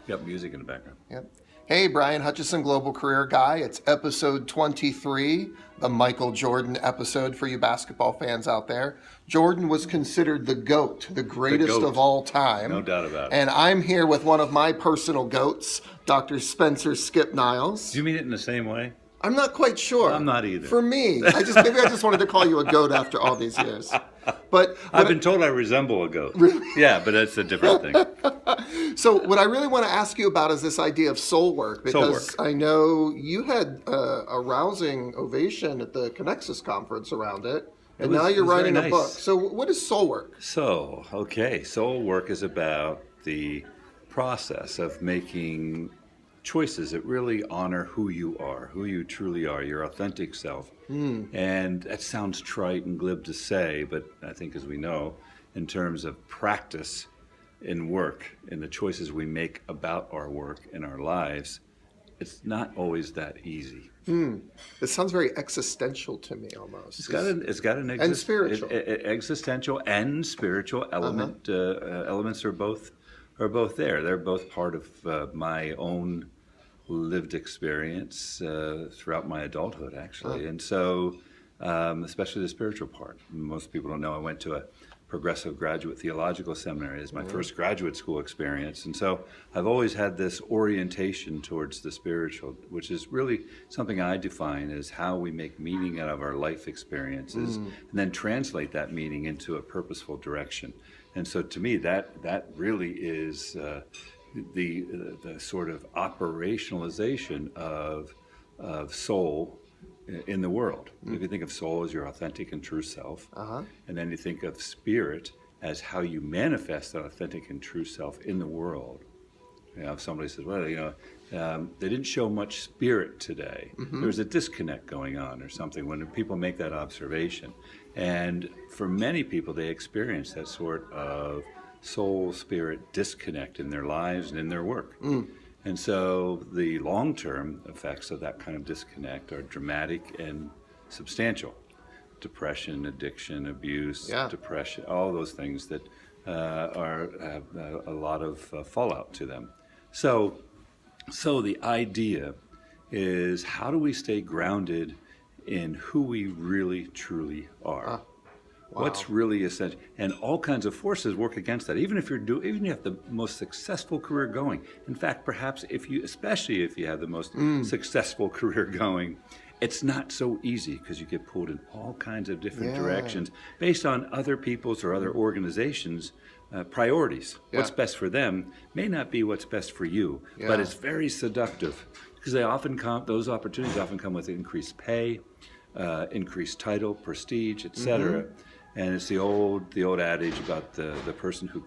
Yep, music in the background. Yep. Hey, Brian Hutchison, Global Career Guy. It's episode 23, the Michael Jordan episode for you basketball fans out there. Jordan was considered the GOAT, the greatest of all time. No doubt about it. And I'm here with one of my personal GOATs, Dr. Spencer Skip Niles. Do you mean it in the same way? I'm not quite sure. I'm not either. For me, maybe I just wanted to call you a GOAT after all these years. But I've been told I resemble a goat. Really? Yeah, but that's a different thing. So what I really want to ask you about is this idea of SoulWork, because I know you had a rousing ovation at the Connexus conference around it, and now you're writing a book. So what is SoulWork? SoulWork is about the process of making choices that really honor who you are, who you truly are, your authentic self. And that sounds trite and glib to say, but I think, as we know, in terms of practice in work and the choices we make about our work and our lives, it's not always that easy. It sounds very existential to me, almost. It's got an and spiritual, existential and spiritual element. Elements are both there. They're both part of my own lived experience throughout my adulthood, actually. And so, especially the spiritual part. Most people don't know I went to a progressive graduate theological seminary as my first graduate school experience. And so I've always had this orientation towards the spiritual, which is really something I define as how we make meaning out of our life experiences and then translate that meaning into a purposeful direction. And so to me, that really is the sort of operationalization of soul in the world. If you think of soul as your authentic and true self, and then you think of spirit as how you manifest that authentic and true self in the world. You know, if somebody says, well, they didn't show much spirit today. There was a disconnect going on or something when people make that observation. And for many people, they experience that sort of soul-spirit disconnect in their lives and in their work. And so the long-term effects of that kind of disconnect are dramatic and substantial. Depression, addiction, abuse, depression, all those things that have a lot of fallout to them. So the idea is, how do we stay grounded in who we really, truly are? What's really essential? And all kinds of forces work against that. Even if you have the most successful career going. In fact, perhaps especially if you have the most successful career going, it's not so easy because you get pulled in all kinds of different directions based on other people's or other organizations' priorities. What's best for them may not be what's best for you, but it's very seductive because those opportunities often come with increased pay, increased title, prestige, etc. And it's the old adage about the person who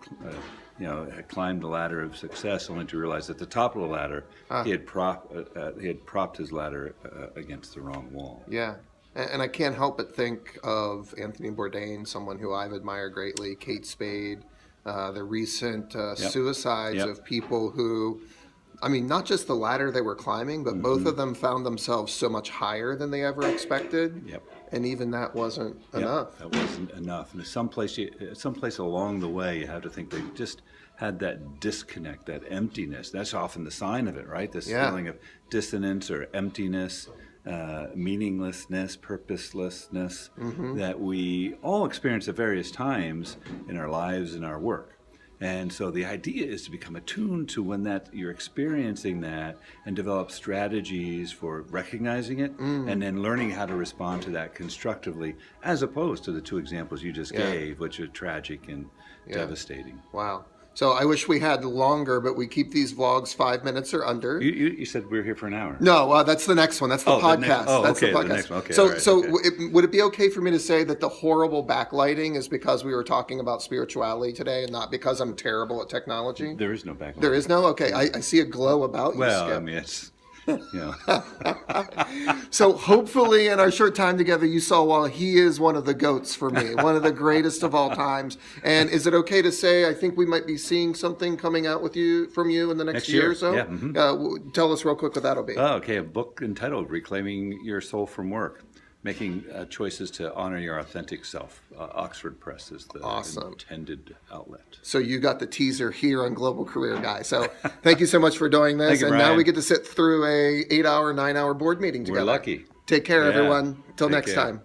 had climbed the ladder of success only to realize at the top of the ladder he had propped his ladder against the wrong wall. Yeah. And I can't help but think of Anthony Bourdain, someone who I've admired greatly, Kate Spade, the recent suicides of people who, I mean, not just the ladder they were climbing, but both of them found themselves so much higher than they ever expected. And even that wasn't enough. That wasn't enough. And someplace along the way, you have to think they just had that disconnect, that emptiness. That's often the sign of it, right? This feeling of dissonance or emptiness, meaninglessness, purposelessness that we all experience at various times in our lives and our work. And so the idea is to become attuned to when you're experiencing that and develop strategies for recognizing it and then learning how to respond to that constructively, as opposed to the two examples you just gave, which are tragic and devastating. Wow. So I wish we had longer, but we keep these vlogs 5 minutes or under. You said we were here for an hour. No, that's the next one. That's the podcast. That's the podcast. The next one. Okay, Would it be okay for me to say that the horrible backlighting is because we were talking about spirituality today and not because I'm terrible at technology? There is no backlighting. There is no? Okay. I see a glow about you, Well, Skip. I mean, it's... So hopefully in our short time together, you saw, well, he is one of the GOATs for me, one of the greatest of all times. And is it okay to say, I think we might be seeing something coming out from you in the next year or so? Yeah. Tell us real quick what that'll be. Okay, a book entitled Reclaiming Your Soul from Work. making choices to honor your authentic self. Oxford Press is the intended outlet. So you got the teaser here on Global Career Guy. So thank you so much for doing this. Thank you, and Brian. now we get to sit through a 8-hour, 9-hour board meeting together. We're lucky. Take care, everyone. Till next time.